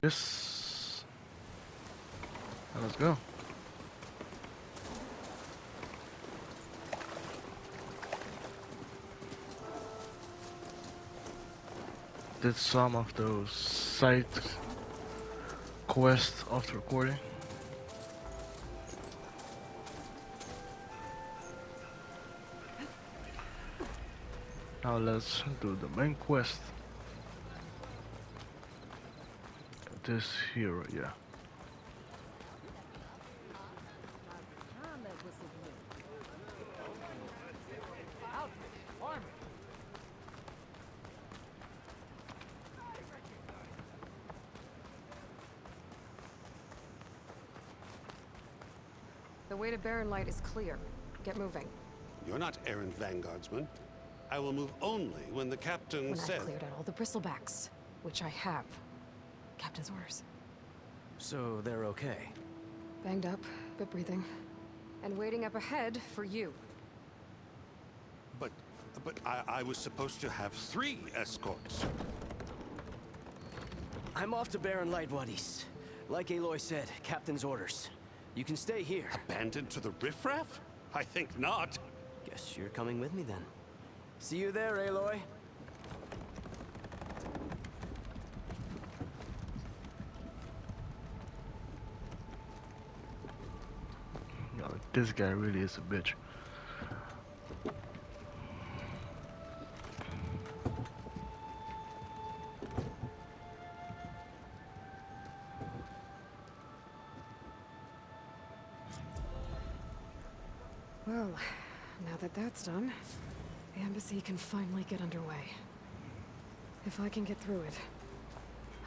This. Let's go. Did some of those side quests after recording. Now let's do the main quest. This here, yeah. The way to Barren Light is clear. Get moving. You're not errant vanguardsman. I will move only when the captain When says. I've cleared out all the bristlebacks, which I have. Captain's orders. So they're okay. Banged up, but breathing. And waiting up ahead for you. But I was supposed to have 3 escorts. I'm off to Barren Light, Wadis. Like Aloy said, Captain's orders. You can stay here. Abandoned to the riffraff? I think not. Guess you're coming with me then. See you there, Aloy. Yo, this guy really is a bitch. Well, now that that's done, the embassy can finally get underway. If I can get through it,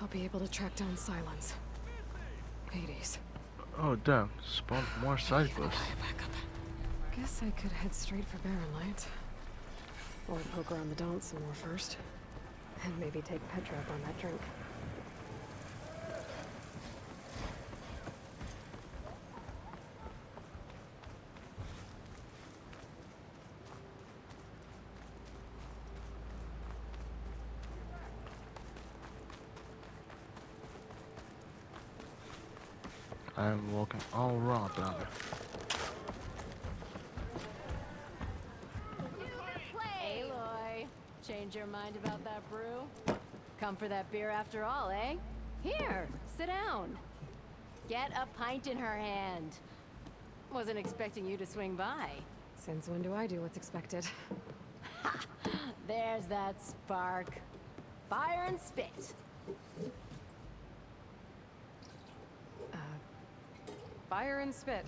I'll be able to track down Silence. Hades. Oh damn, spawned more side quests. Guess I could head straight for Barren Light. Or poke around the Daunt some more first. And maybe take Petra up on that drink. I'm walking all around down there. Aloy, change your mind about that brew? Come for that beer after all, eh? Here, sit down. Get a pint in her hand. Wasn't expecting you to swing by. Since when do I do what's expected? Ha! There's that spark. Fire and spit. Fire and spit.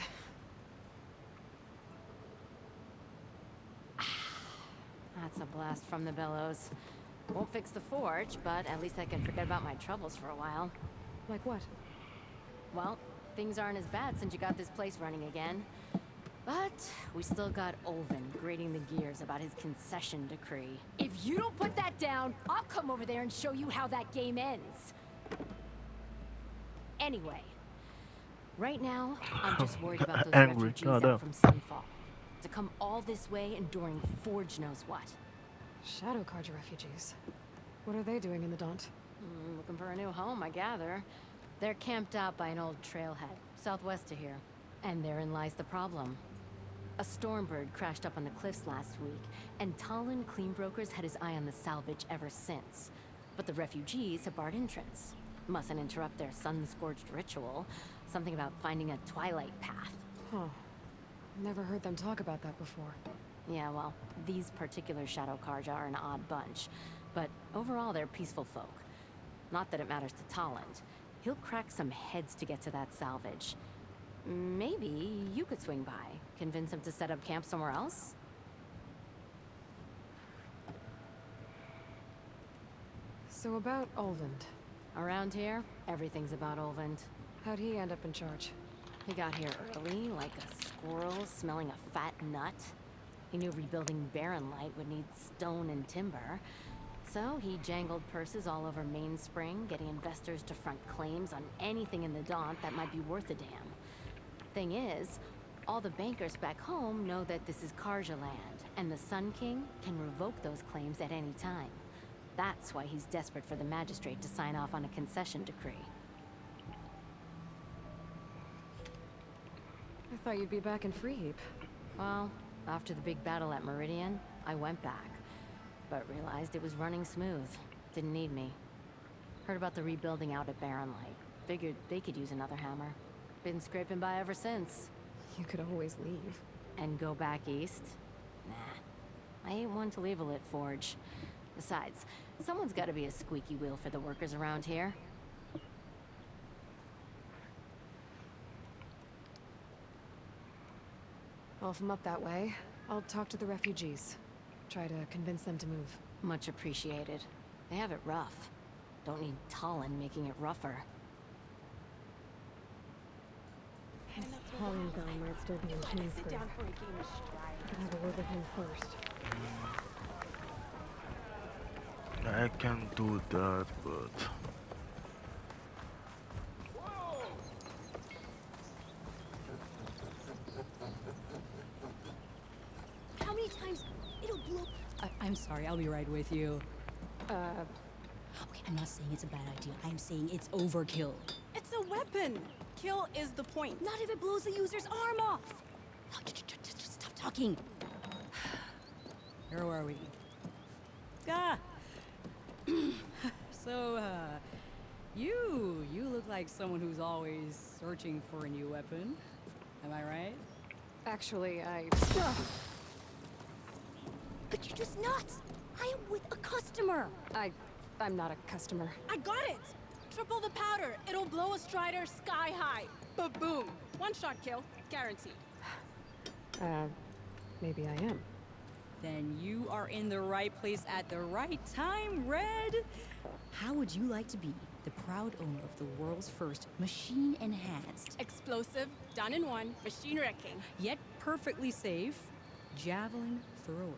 That's a blast from the bellows. Won't fix the forge, but at least I can forget about my troubles for a while. Like what? Well, things aren't as bad since you got this place running again. But we still got Olvin grating the gears about his concession decree. If you don't put that down, I'll come over there and show you how that game ends. Anyway, right now, I'm just worried about those Angry. refugees God out damn. from Sunfall. To come all this way enduring Forge knows what. Shadow Carja refugees. What are they doing in the Daunt? Looking for a new home, I gather. They're camped out by an old trailhead, southwest of here. And therein lies the problem. A Stormbird crashed up on the cliffs last week, and Talon Cleanbrokers had his eye on the salvage ever since. But the refugees have barred entrance. Mustn't interrupt their sun-scorched ritual. Something about finding a twilight path. Huh. Never heard them talk about that before. Yeah, well, these particular Shadow Carja are an odd bunch. But overall, they're peaceful folk. Not that it matters to Talent. He'll crack some heads to get to that salvage. Maybe you could swing by. Convince him to set up camp somewhere else? So about Olvend. Around here, everything's about Olvend. How'd he end up in charge? He got here early, like a squirrel smelling a fat nut. He knew rebuilding Barren Light would need stone and timber. So he jangled purses all over Mainspring, getting investors to front claims on anything in the Daunt that might be worth a damn. Thing is, all the bankers back home know that this is Carja land, and the Sun King can revoke those claims at any time. That's why he's desperate for the magistrate to sign off on a concession decree. Thought you'd be back in Freeheap. Well, after the big battle at Meridian, I went back. But realized it was running smooth. Didn't need me. Heard about the rebuilding out at Barren Light. Figured they could use another hammer. Been scraping by ever since. You could always leave. And go back east? Nah. I ain't one to leave a lit forge. Besides, someone's gotta be a squeaky wheel for the workers around here. Well, if I'm up that way, I'll talk to the refugees. Try to convince them to move. Much appreciated. They have it rough. Don't need Talon making it rougher. Holly's guy might still be in Kingsbury. I could have a word with him first. I can do that, but How many times it'll blow? I'm sorry, I'll be right with you. Okay, I'm not saying it's a bad idea. I'm saying it's overkill. It's a weapon! Kill is the point. Not if it blows the user's arm off. No, just stop talking. Where are we? Ah! So, you look like someone who's always searching for a new weapon. Am I right? Actually, But you're just nuts. I am with a customer. I'm not a customer. I got it! Triple the powder. It'll blow a Strider sky high. Ba-boom! One shot kill. Guaranteed. Maybe I am. Then you are in the right place at the right time, Red! How would you like to be the proud owner of the world's first machine-enhanced, Explosive, done in one, machine wrecking, yet perfectly safe, javelin thrower.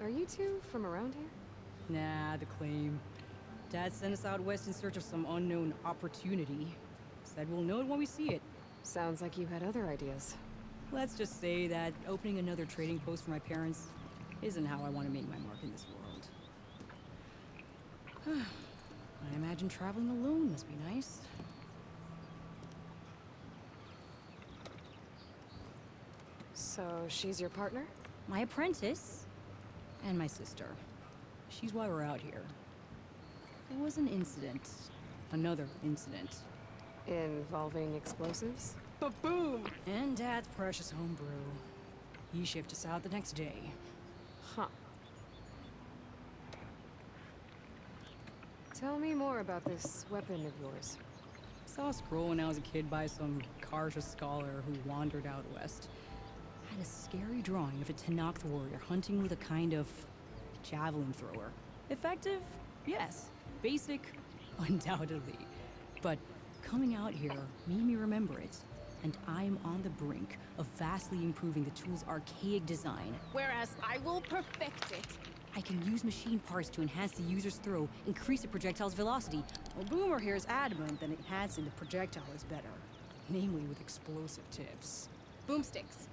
Are you two from around here? Nah, the claim. Dad sent us out west in search of some unknown opportunity. Said we'll know it when we see it. Sounds like you had other ideas. Let's just say that opening another trading post for my parents isn't how I want to make my mark in this world. I imagine traveling alone must be nice. So, she's your partner? My apprentice and my sister. She's why we're out here. There was an incident. Another incident. Involving explosives? Ba-boom! And Dad's precious homebrew. He shipped us out the next day. Huh. Tell me more about this weapon of yours. Saw a scroll when I was a kid by some Karja scholar who wandered out west. Had a scary drawing of a Tenakth warrior hunting with a kind of javelin thrower. Effective? Yes. Basic? Undoubtedly. But coming out here made me remember it. And I'm on the brink of vastly improving the tool's archaic design. Whereas I will perfect it. I can use machine parts to enhance the user's throw, increase the projectile's velocity. Well, Boomer here is adamant that enhancing the projectile is better. Namely with explosive tips. Boomsticks.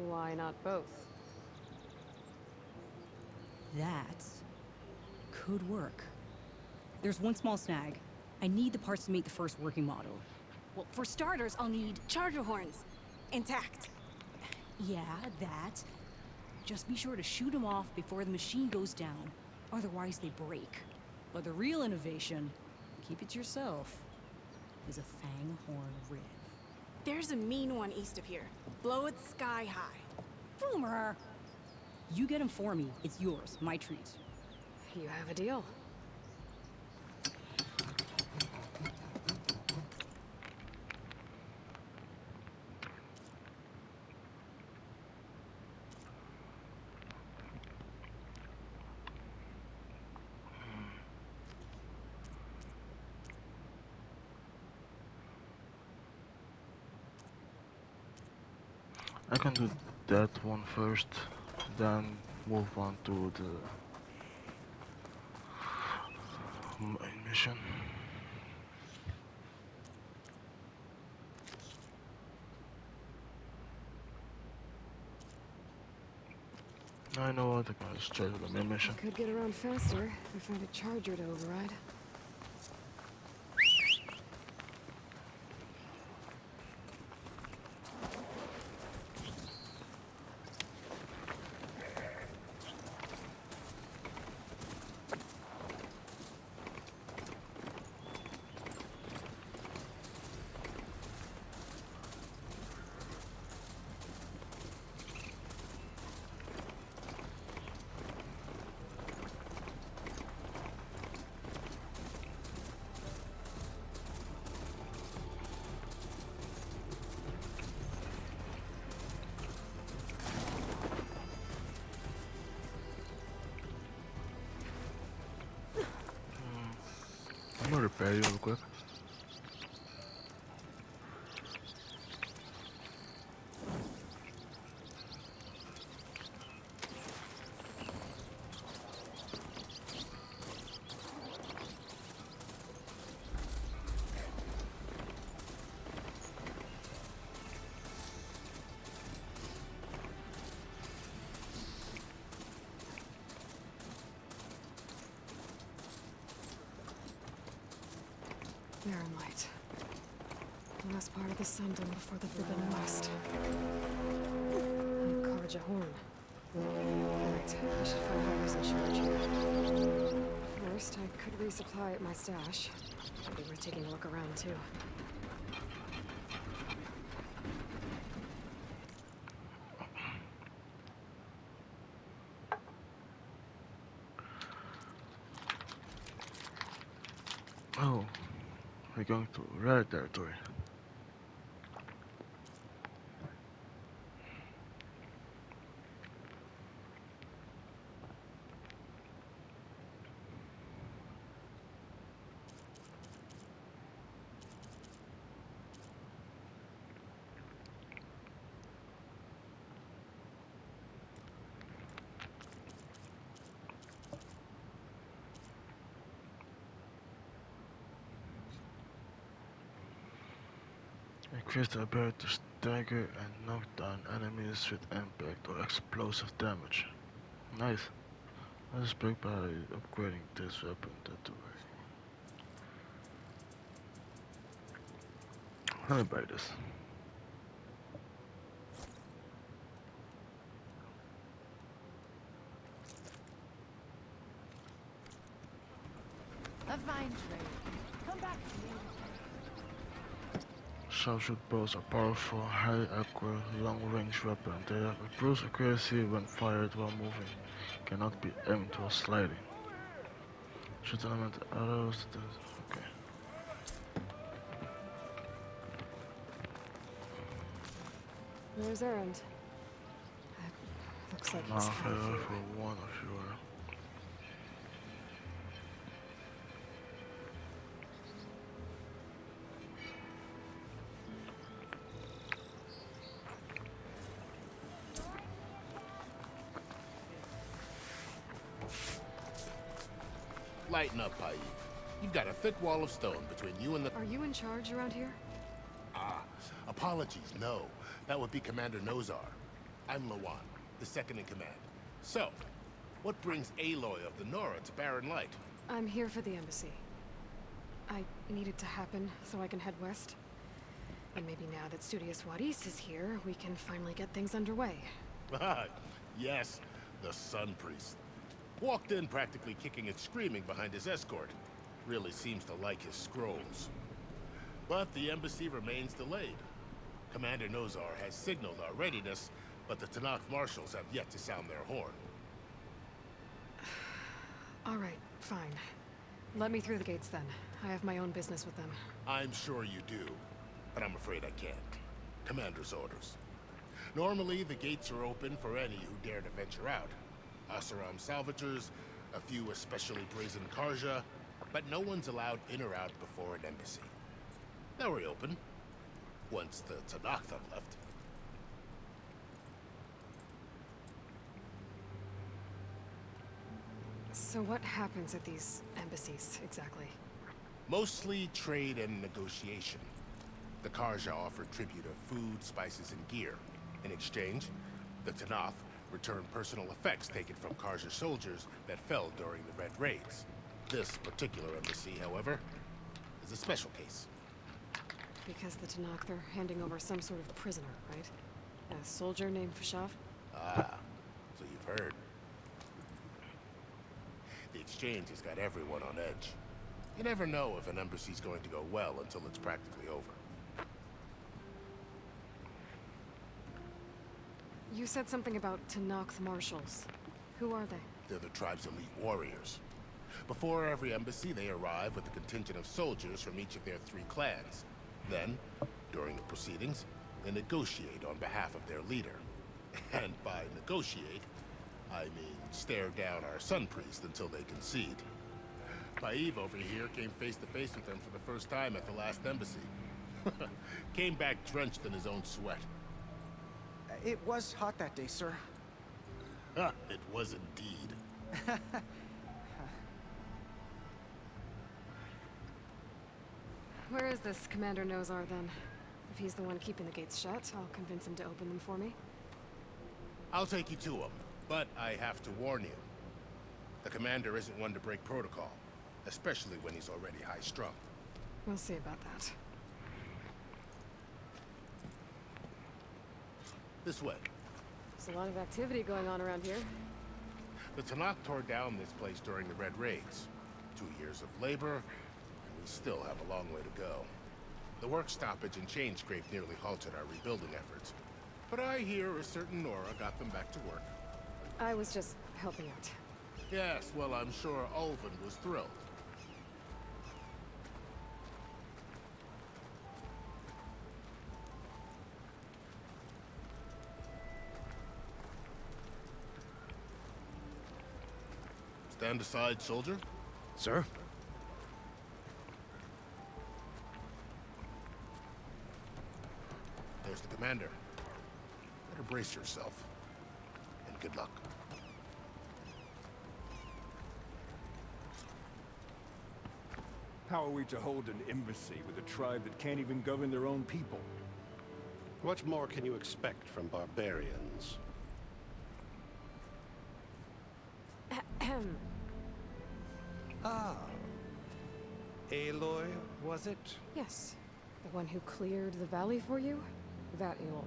Why not both? That could work. There's one small snag. I need the parts to make the first working model. Well, for starters, I'll need charger horns. Intact. Yeah, that. Just be sure to shoot them off before the machine goes down. Otherwise, they break. But the real innovation, keep it to yourself, is a fang horn rib. There's a mean one east of here. Blow it sky high. Boomer! You get him for me. It's yours. My treat. You have a deal. I can do that one first, then move on to the main mission. I know what, I can straight to the main mission. Could get around faster if I find a charger to override. I'm gonna repair you real quick. Barren light. The last part of the sun done before the Forbidden West. And Karja horn. Right, I should find out who's in charge here. First, I could resupply at my stash. Maybe we're taking a look around too. Oh, we're going to red territory. Increase the ability to stagger and knock down enemies with impact or explosive damage. Nice. Let's break by upgrading this weapon that way. Let me buy this. A fine trade. Come back to me. Sharpshoot bows are powerful, highly accurate, long-range weapon. They have improved accuracy when fired while moving. Cannot be aimed while sliding. Shoot element arrows. Okay. Where's Erend? Looks like Now he's fair happy. for one of you. Lighten up, Paib. You've got a thick wall of stone between you and the... Are you in charge around here? Ah, apologies, no. That would be Commander Nozar. I'm Lawan, the second in command. So, what brings Aloy of the Nora to Barren Light? I'm here for the embassy. I need it to happen so I can head west. And maybe now that Studious Wadis is here, we can finally get things underway. Ah, yes, the Sun Priest. Walked in practically kicking and screaming behind his escort. Really seems to like his scrolls. But the embassy remains delayed. Commander Nozar has signaled our readiness, but the Tanakh marshals have yet to sound their horn. All right, fine. Let me through the gates then. I have my own business with them. I'm sure you do, but I'm afraid I can't. Commander's orders. Normally, the gates are open for any who dare to venture out. Asaram salvagers, a few especially brazen Karja, but no one's allowed in or out before an embassy. They'll reopen, once the Tanakh have left. So what happens at these embassies, exactly? Mostly trade and negotiation. The Karja offer tribute of food, spices, and gear. In exchange, the Tanakh return personal effects taken from Karja soldiers that fell during the Red Raids. This particular embassy, however, is a special case. Because the Tanakh, they're handing over some sort of prisoner, right? A soldier named Fashav? Ah, so you've heard. The exchange has got everyone on edge. You never know if an embassy's going to go well until it's practically over. You said something about Tanakh marshals. Who are they? They're the tribe's elite warriors. Before every embassy, they arrive with a contingent of soldiers from each of their 3 clans. Then, during the proceedings, they negotiate on behalf of their leader. And by negotiate, I mean stare down our Sun Priest until they concede. Paive over here came face to face with him for the first time at the last embassy. Came back drenched in his own sweat. It was hot that day, sir. It was indeed. Where is this Commander Nozar, then? If he's the one keeping the gates shut, I'll convince him to open them for me. I'll take you to him, but I have to warn you. The commander isn't one to break protocol, especially when he's already high-strung. We'll see about that. This way. There's a lot of activity going on around here. The Tanakh tore down this place during the Red Raids. 2 years of labor, and we still have a long way to go. The work stoppage and chain scrape nearly halted our rebuilding efforts. But I hear a certain Nora got them back to work. I was just helping out. Yes, well, I'm sure Ulvin was thrilled. Stand aside, soldier. Sir? There's the commander. Better brace yourself. And good luck. How are we to hold an embassy with a tribe that can't even govern their own people? What more can you expect from barbarians? Ah. Aloy, was it? Yes. The one who cleared the valley for you? That Aloy.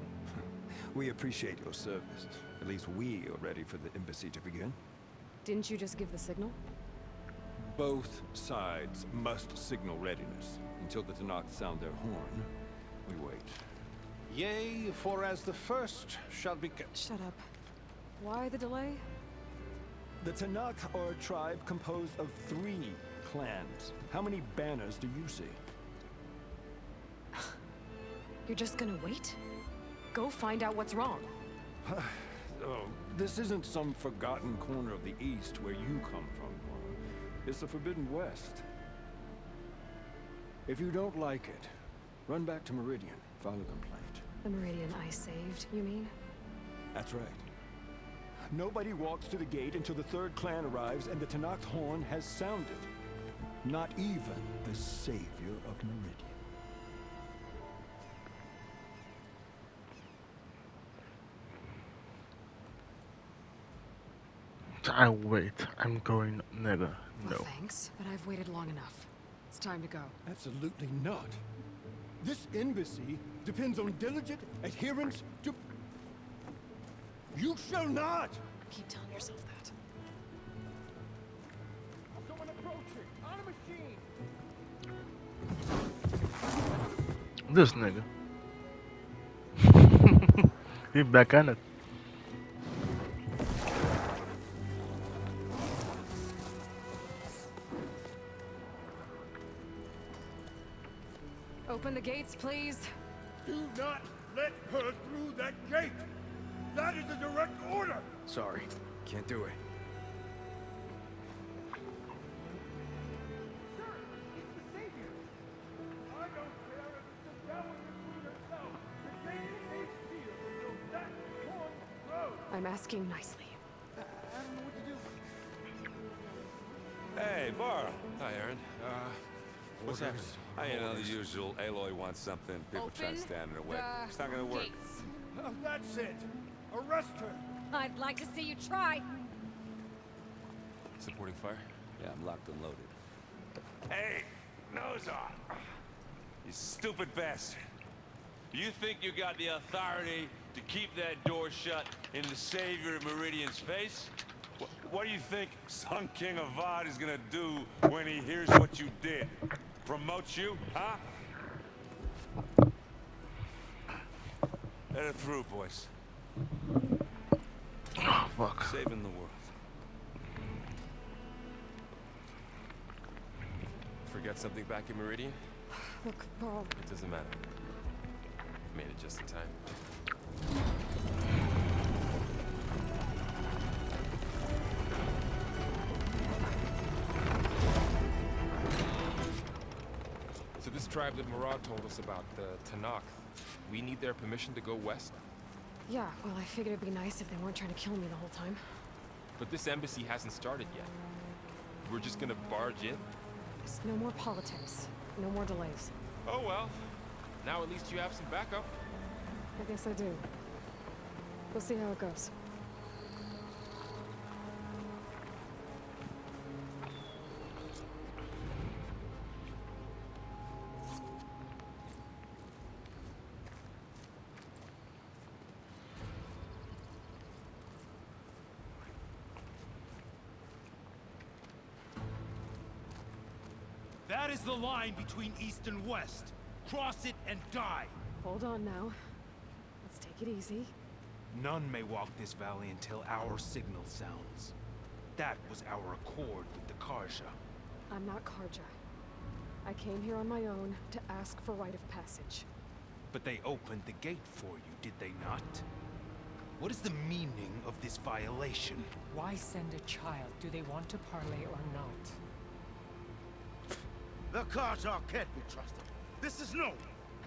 We appreciate your service. At least we are ready for the embassy to begin. Didn't you just give the signal? Both sides must signal readiness. Until the Tanakh sound their horn, we wait. Yea, for as the first shall be kept. Shut up. Why the delay? The Tanakh are a tribe composed of 3 clans. How many banners do you see? You're just gonna wait? Go find out what's wrong. Oh, this isn't some forgotten corner of the East where you come from. It's the Forbidden West. If you don't like it, run back to Meridian, file a complaint. The Meridian I saved, you mean? That's right. Nobody walks to the gate until the 3rd clan arrives and the Tanakh's horn has sounded. Not even the savior of Meridian. I wait. I'm going never. No. Well, thanks, but I've waited long enough. It's time to go. Absolutely not. This embassy depends on diligent adherence to... You shall not! Keep telling yourself that. Someone approaching! On a machine! This nigga. He back on it. Open the gates, please. Do not let her through that gate! That is a direct order! Sorry, can't do it. Sir, it's the savior! I don't care if it's the devil you yourself! The gate is sealed until that horn blows! I'm asking nicely. I don't know what to do. Hey, Var. Hi, Aaron. What's happening? You know, the usual. Aloy wants something. People try to stand in her way. It's not gonna work. That's it! Arrest her! I'd like to see you try. Supporting fire? Yeah, I'm locked and loaded. Hey, Nozar! You stupid bastard. You think you got the authority to keep that door shut in the savior of Meridian's face? What do you think Sun King Avad is gonna do when he hears what you did? Promote you, huh? Let her through, boys. Oh, fuck. Saving the world. Forget something back in Meridian? Look, Paul. It doesn't matter. Made it just in time. tribe that Murad told us about, the Tanakh, we need their permission to go west? Yeah, well, I figured it'd be nice if they weren't trying to kill me the whole time. But this embassy hasn't started yet. We're just gonna barge in? Just no more politics. No more delays. Oh well. Now at least you have some backup. I guess I do. We'll see how it goes. That is the line between East and West. Cross it and die. Hold on now. Let's take it easy. None may walk this valley until our signal sounds. That was our accord with the Karja. I'm not Karja. I came here on my own to ask for rite of passage. But they opened the gate for you, did they not? What is the meaning of this violation? Why send a child? Do they want to parley or not? The Karja can't be trusted. This is no.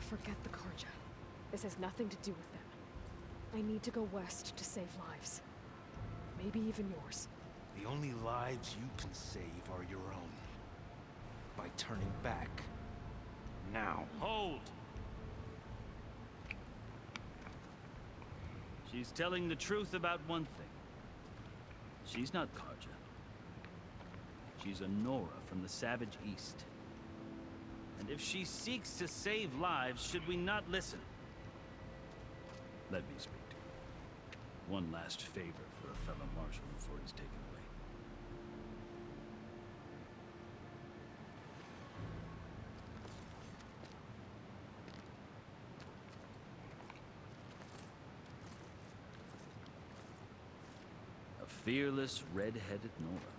Forget the Karja. This has nothing to do with them. I need to go west to save lives. Maybe even yours. The only lives you can save are your own. By turning back. Now. Hold! She's telling the truth about one thing. She's not Karja. She's a Nora from the Savage East. And if she seeks to save lives, should we not listen? Let me speak to her. One last favor for a fellow marshal before he's taken away. A fearless, red-headed Nora.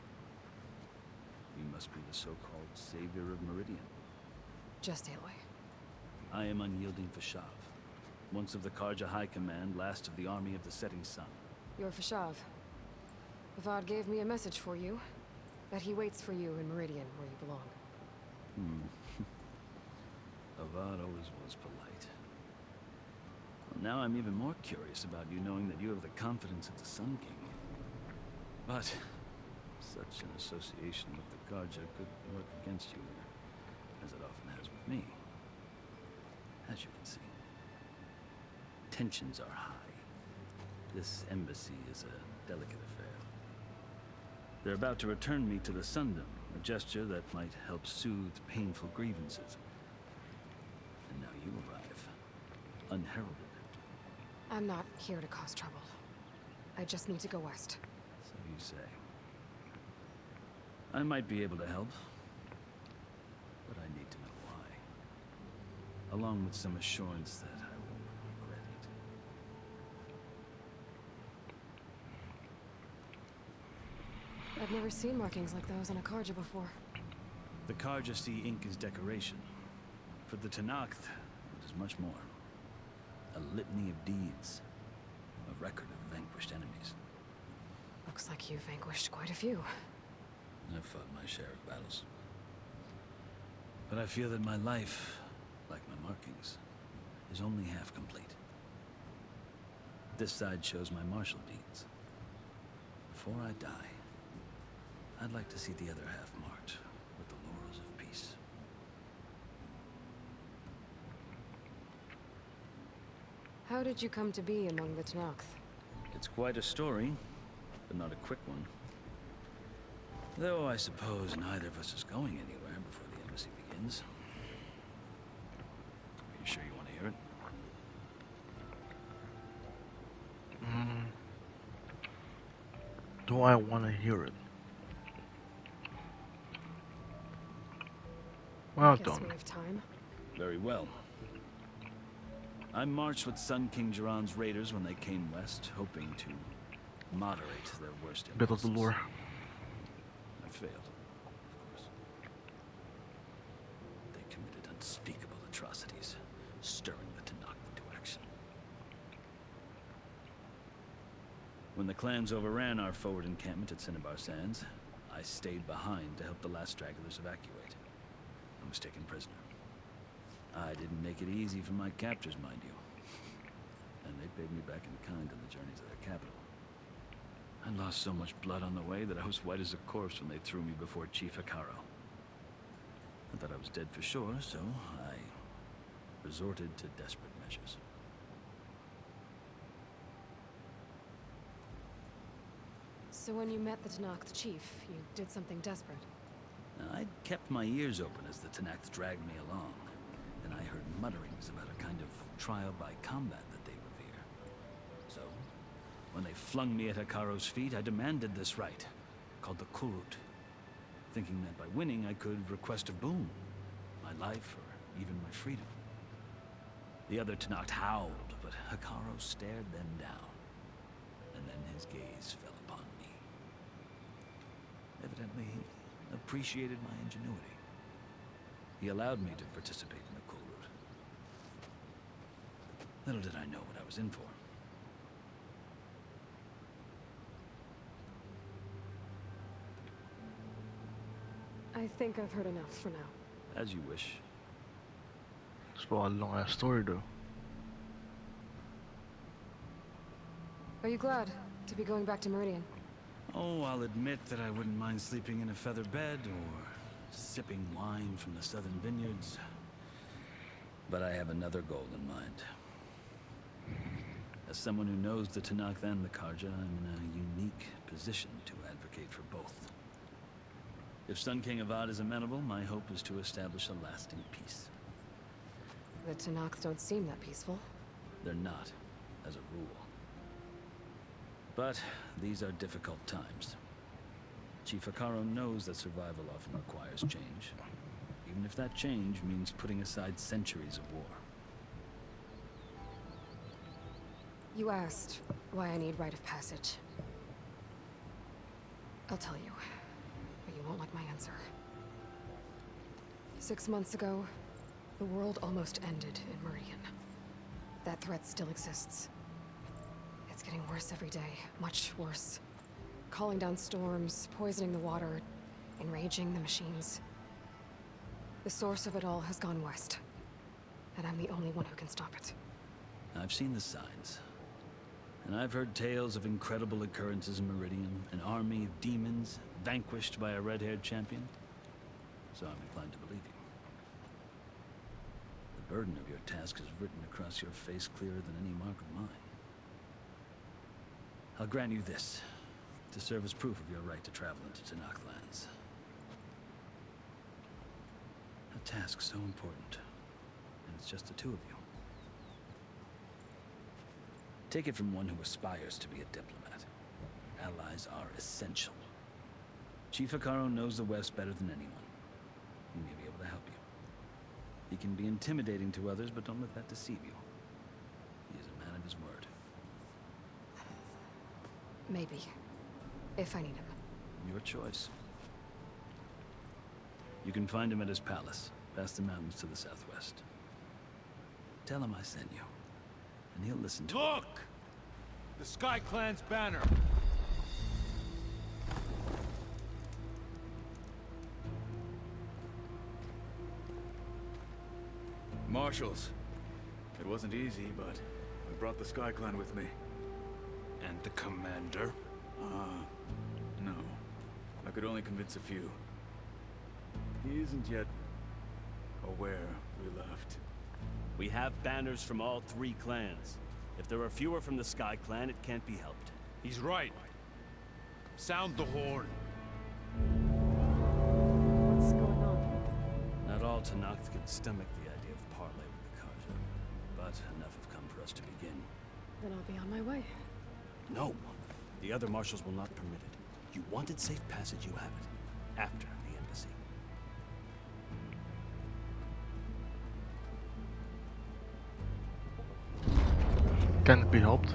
You must be the so-called savior of Meridian. Just Aloy. I am unyielding Vashav. Once of the Karja High Command, last of the army of the setting sun. You're Vashav. Avad gave me a message for you. That he waits for you in Meridian, where you belong. Avad always was polite. Well, now I'm even more curious about you, knowing that you have the confidence of the Sun King. But such an association with the Karja could work against you here, as it often has with me. As you can see, tensions are high. This embassy is a delicate affair. They're about to return me to the Sundom, a gesture that might help soothe painful grievances. And now you arrive, unheralded. I'm not here to cause trouble. I just need to go west. So you say. I might be able to help, but I need to know why. Along with some assurance that I won't regret it. I've never seen markings like those on a Karja before. The Karja see ink as decoration. For the Tanakh, it is much more. A litany of deeds. A record of vanquished enemies. Looks like you've vanquished quite a few. I've fought my share of battles. But I feel that my life, like my markings, is only half complete. This side shows my martial deeds. Before I die, I'd like to see the other half marked with the laurels of peace. How did you come to be among the Tanakh? It's quite a story, but not a quick one. Though I suppose neither of us is going anywhere before the embassy begins. Are you sure you want to hear it? Do I want to hear it? Well Guess done. we have time. Very well. I marched with Sun King Jiran's raiders when they came west, hoping to moderate their worst Bit of the impulses. lore. I failed, of course. They committed unspeakable atrocities, stirring the Tanakh into action. When the clans overran our forward encampment at Cinnabar Sands, I stayed behind to help the last stragglers evacuate. I was taken prisoner. I didn't make it easy for my captors, mind you. And they paid me back in kind on the journey to their capital. I lost so much blood on the way that I was white as a corpse when they threw me before Chief Hikaru. I thought I was dead for sure, so I resorted to desperate measures. So when you met the Tenakth chief, you did something desperate? Now, I'd kept my ears open as the Tenakth dragged me along, and I heard mutterings about a kind of trial by combat that they revere. So, when they flung me at Hikaru's feet, I demanded this right, called the Kurut, thinking that by winning I could request a boon, my life or even my freedom. The other Tenakth howled, but Hikaru stared them down, and then his gaze fell upon me. Evidently, he appreciated my ingenuity. He allowed me to participate in the Kurut. Little did I know what I was in for. I think I've heard enough for now. As you wish. It's about a long ass story though. Are you glad to be going back to Meridian? Oh, I'll admit that I wouldn't mind sleeping in a feather bed or sipping wine from the southern vineyards. But I have another goal in mind. As someone who knows the Tenakth and the Karja, I'm in a unique position to advocate for both. If Sun King Avad is amenable, my hope is to establish a lasting peace. The Tenakth don't seem that peaceful. They're not, as a rule. But these are difficult times. Chief Hikaru knows that survival often requires change, even if that change means putting aside centuries of war. You asked why I need rite of passage. I'll tell you, but you won't like my answer. 6 months ago, the world almost ended in Meridian. That threat still exists. It's getting worse every day, much worse. Calling down storms, poisoning the water, enraging the machines. The source of it all has gone west, and I'm the only one who can stop it. I've seen the signs. And I've heard tales of incredible occurrences in Meridian, an army of demons vanquished by a red-haired champion. So I'm inclined to believe you. The burden of your task is written across your face clearer than any mark of mine. I'll grant you this, to serve as proof of your right to travel into Tenakth lands. A task so important, and it's just the two of you. Take it from one who aspires to be a diplomat. Allies are essential. Chief Hikaru knows the West better than anyone. He may be able to help you. He can be intimidating to others, but don't let that deceive you. He is a man of his word. Maybe. If I need him. Your choice. You can find him at his palace, past the mountains to the southwest. Tell him I sent you, and he'll listen to Look! The Sky Clan's banner! Marshals. It wasn't easy, but I brought the Sky Clan with me. And the commander? No. I could only convince a few. He isn't yet aware we left. We have banners from all 3 clans. If there are fewer from the Sky Clan, it can't be helped. He's right. Sound the horn. What's going on? Not all Tenakth can stomach the idea of parley with the Karja, but enough have come for us to begin. Then I'll be on my way. No. The other marshals will not permit it. You wanted safe passage, you have it. After the embassy. Can it be helped?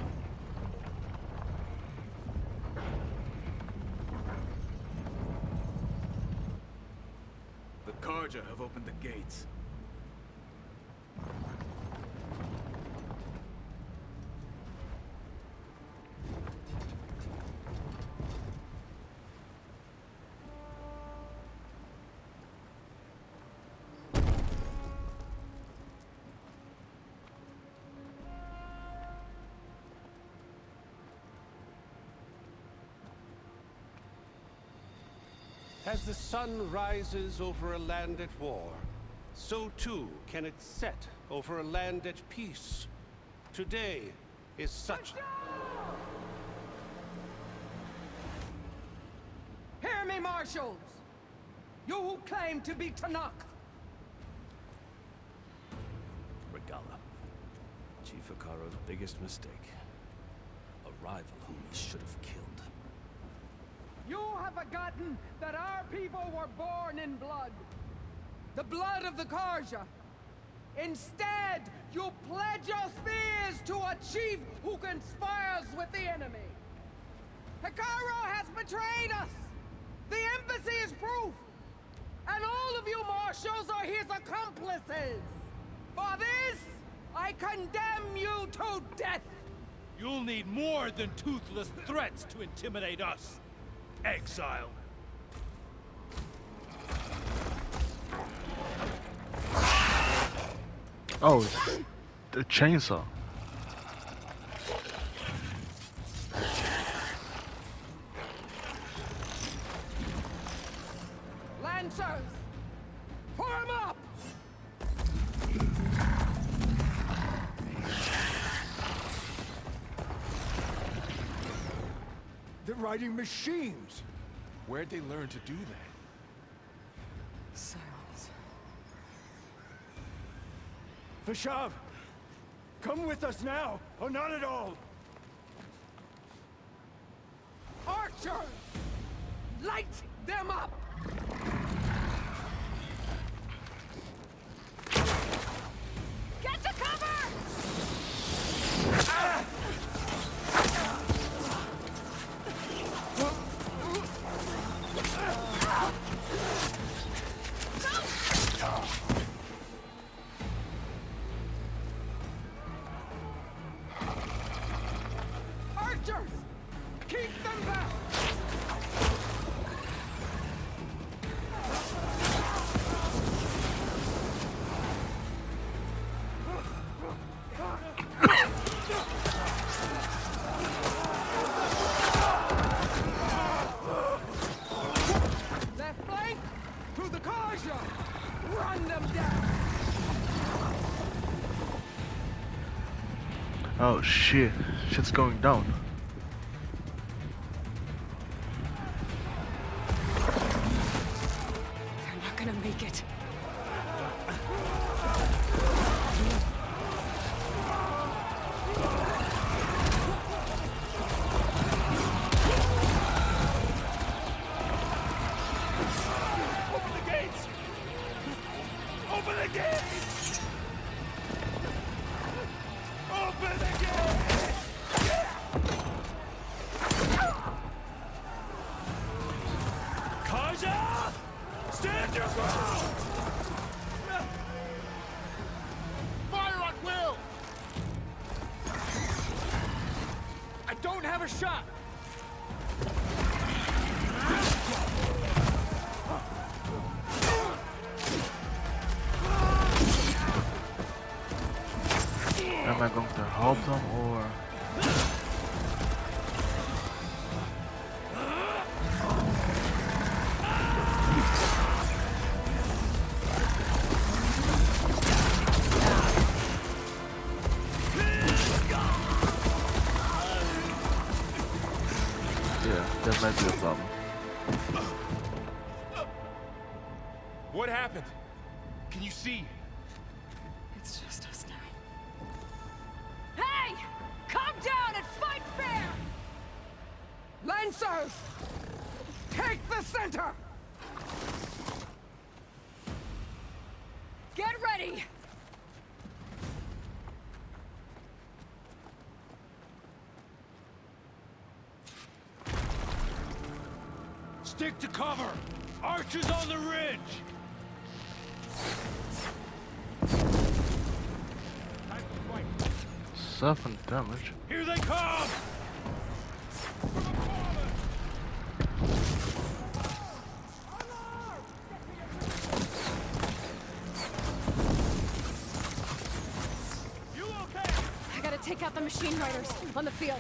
The Karja have opened the gates. As the sun rises over a land at war, so too can it set over a land at peace. Today is such... Hear me, marshals! You who claim to be Tanakh! Regala. Chief Hikaro's biggest mistake. A rival whom he should have killed. You have forgotten that our people were born in blood. The blood of the Karja. Instead, you pledge your spears to a chief who conspires with the enemy. Hikaro has betrayed us! The embassy is proof! And all of you marshals are his accomplices! For this, I condemn you to death! You'll need more than toothless threats to intimidate us, exile. Oh, the chainsaw. Lancers! Form up! They're riding machines! Where'd they learn to do that? Silence. Vashav! Come with us now, or not at all! Archers! Light them up! Get to cover! Archers! Keep them back! Left flank! To the Karja! Run them down! Oh shit, shit's going down. They're not gonna make it. Open the gates! Open the gates! Open the gates! Kaja! Stand your ground! Fire at will! I don't have a shot! Am I going to help them or? Yeah, that might be a problem. What happened? Can you see? It's just us now. Hey! Calm down and fight fair! Lancers! Take the center! Get ready! Stick to cover! Archers on the ridge! 7 damage. Here they come! You okay? I gotta take out the machine riders on the field.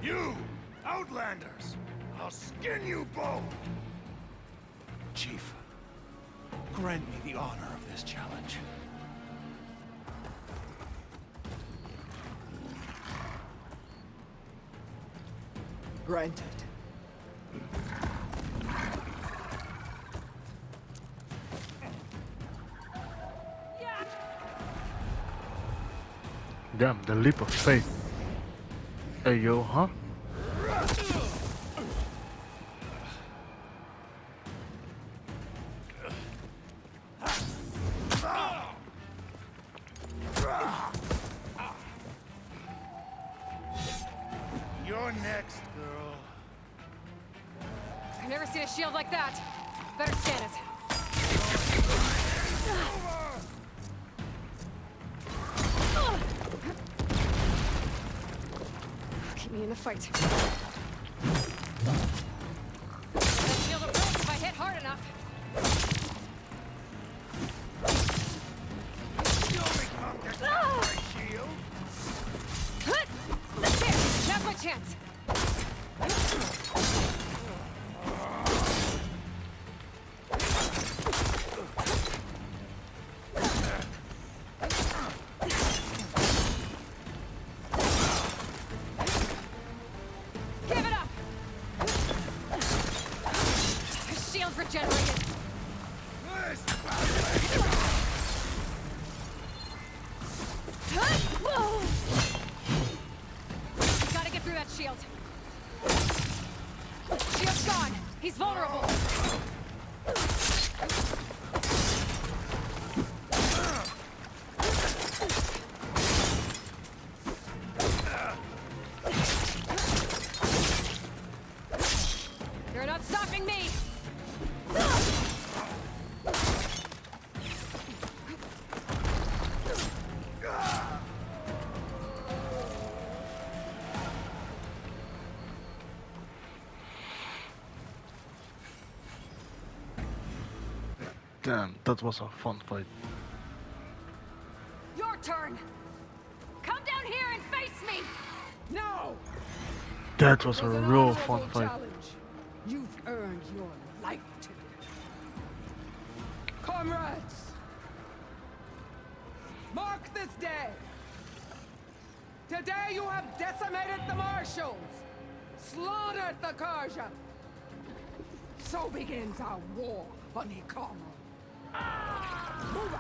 You! Outlanders! I'll skin you both! Chief, grant me the honor of this challenge. Granted. Damn, the leap of faith. Hey yo, huh? You're next, girl. I've never seen a shield like that. Better scan it. Keep me in the fight. That shield will break if I hit hard enough. Shield? There! Now's my chance! Give it up! The shield's regenerated! Gotta get through that shield. Shield's gone. He's vulnerable. You're not stopping me. Damn, that was a fun fight. Your turn. Come down here and face me. No! That was It a an real honorable fun fight. challenge. You've earned your life today. Comrades! Mark this day! Today you have decimated the Marshals! Slaughtered the Karja! So begins our war on Ikaru. Move out!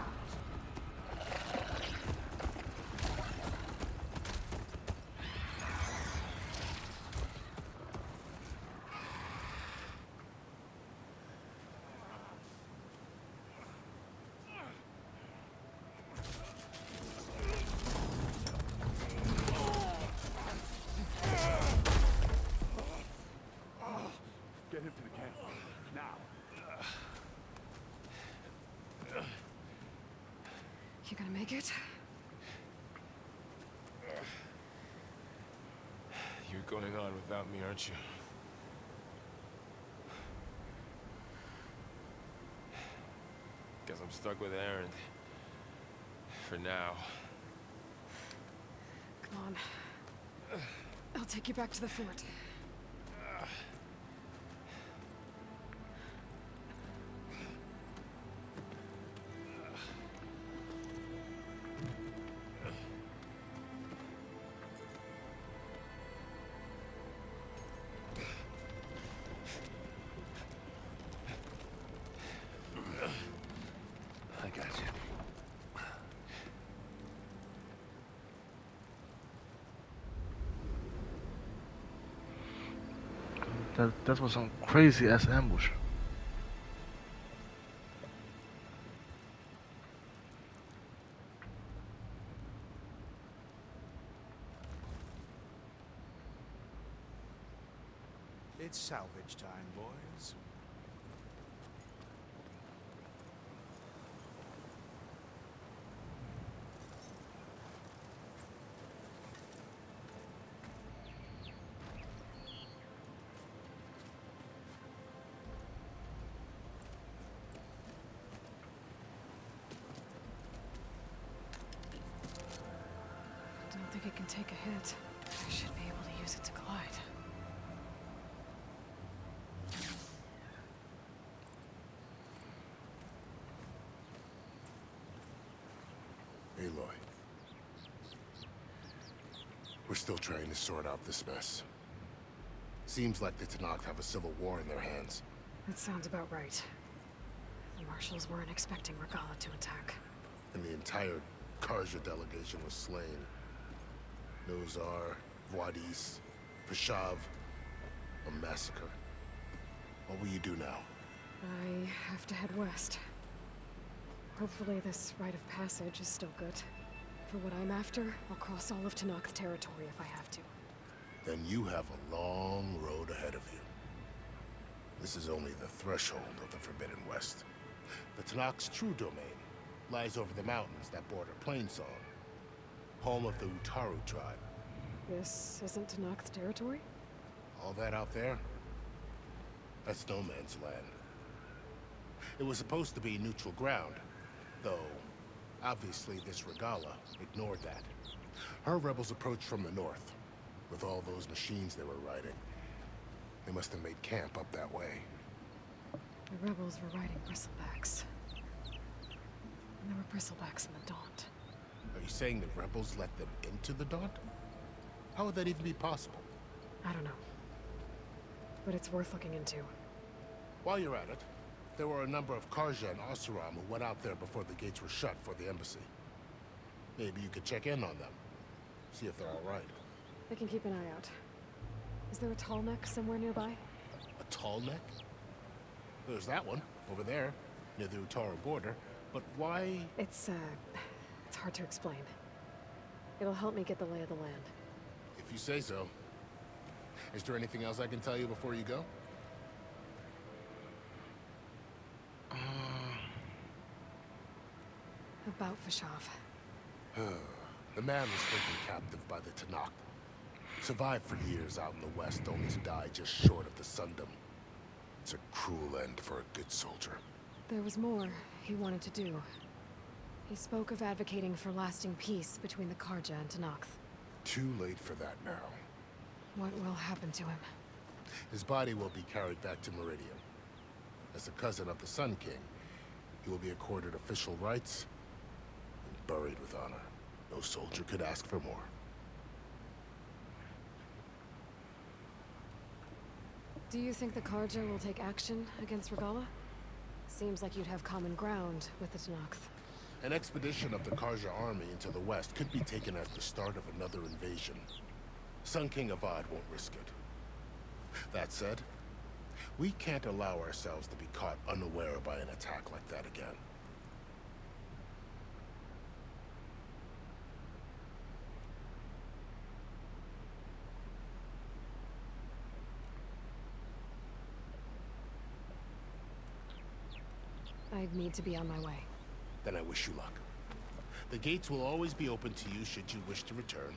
Get him to the camp. Now. You gonna make it? You're going on without me, aren't you? Guess I'm stuck with Aaron. For now. Come on. I'll take you back to the fort. I got you. That was some crazy ass ambush. It's salvage time, boys. Don't think it can take a hit. I should be able to use it to glide. Aloy. We're still trying to sort out this mess. Seems like the Tenakth have a civil war in their hands. That sounds about right. The marshals weren't expecting Regalla to attack. And the entire Karja delegation was slain. Nozar, Voidis, Vashav, a massacre. What will you do now? I have to head west. Hopefully this rite of passage is still good. For what I'm after, I'll cross all of Tenakth territory if I have to. Then you have a long road ahead of you. This is only the threshold of the Forbidden West. The Tenakth's true domain lies over the mountains that border Plainsong, home of the Utaru tribe. This isn't Tenakth territory? All that out there? That's no man's land. It was supposed to be neutral ground, though obviously this Regalla ignored that. Her rebels approached from the north, with all those machines they were riding. They must have made camp up that way. The rebels were riding bristlebacks. And there were bristlebacks in the Daunt. Are you saying the rebels let them into the Daunt? How would that even be possible? I don't know. But it's worth looking into. While you're at it, there were a number of Karja and Oseram who went out there before the gates were shut for the embassy. Maybe you could check in on them. See if they're all right. I can keep an eye out. Is there a tall neck somewhere nearby? A tall neck? There's that one, over there, near the Utaru border. But why? It's hard to explain. It'll help me get the lay of the land. If you say so. Is there anything else I can tell you before you go? About Vashav. The man was taken captive by the Tenakth. Survived for years out in the west, only to die just short of the Sundom. It's a cruel end for a good soldier. There was more he wanted to do. He spoke of advocating for lasting peace between the Karja and Tenakth. Too late for that now. What will happen to him? His body will be carried back to Meridian. As a cousin of the Sun King, he will be accorded official rights and buried with honor. No soldier could ask for more. Do you think the Karja will take action against Regalla? Seems like you'd have common ground with the Tenakth. An expedition of the Karja army into the west could be taken as the start of another invasion. Sun King Avad won't risk it. That said, we can't allow ourselves to be caught unaware by an attack like that again. I'd need to be on my way. Then I wish you luck. The gates will always be open to you should you wish to return.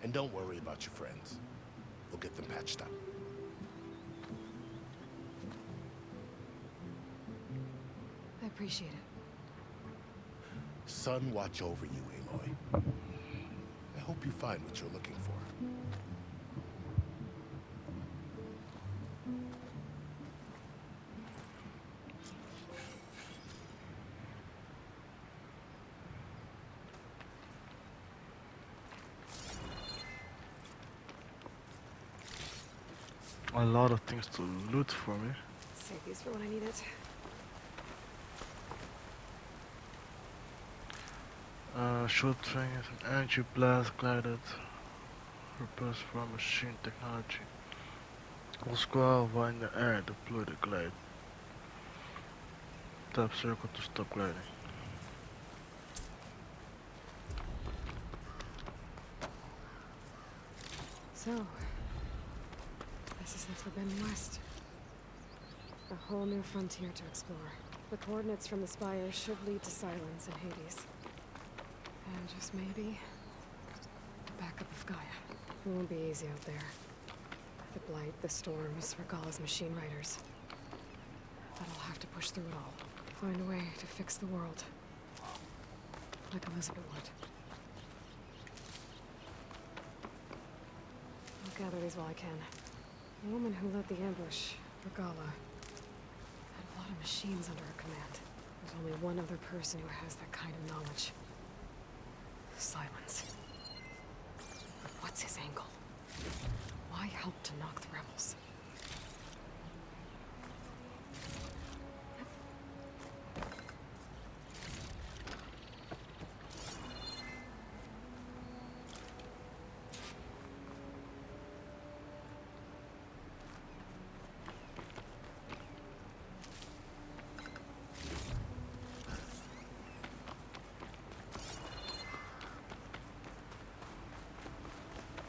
And don't worry about your friends. We'll get them patched up. I appreciate it. Sun watch over you, Aloy. I hope you find what you're looking for. A lot of things to loot for me. Save these for when I need it. Short things, an energy blast glided. Repairs from machine technology. Will square while in the air, deploy the glide. Tap circle to stop gliding. So, this is the Forbidden West. A whole new frontier to explore. The coordinates from the spire should lead to Silence and Hades. And just maybe, the backup of Gaia. It won't be easy out there. The Blight, the Storms, Regalla's machine riders. But I'll have to push through it all. Find a way to fix the world. like Elizabeth would. I'll gather these while I can. The woman who led the ambush, Regala, had a lot of machines under her command. There's only one other person who has that kind of knowledge. Silence. But what's his angle? Why help to knock the rebels?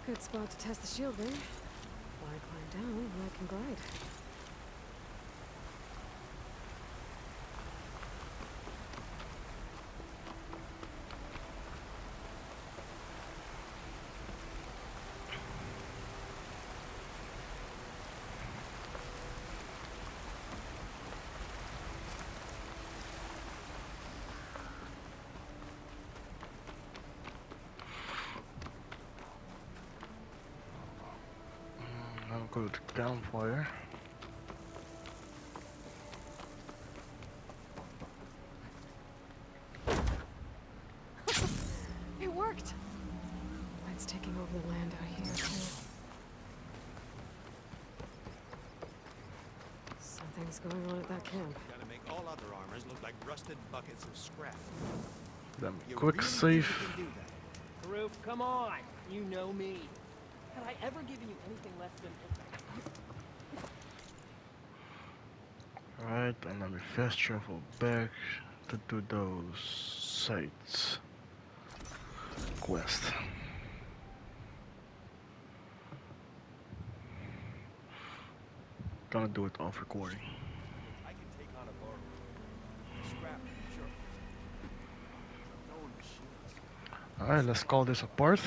Good spot to test the shield ring. While I climb down, I can glide. I'll go to campfire. It worked! Light's taking over the land out here, too. Something's going on at that camp. Gotta make all other armors look like rusted buckets of scrap. Then You quick really save. think you can do that? Roof, come on! You know me. Have I ever given you anything less than... Alright, and let me fast travel back to do those sites. Quest. Gonna do it off recording. I can take on a borrow. Scrap, sure. No machines. Alright, let's call this a part.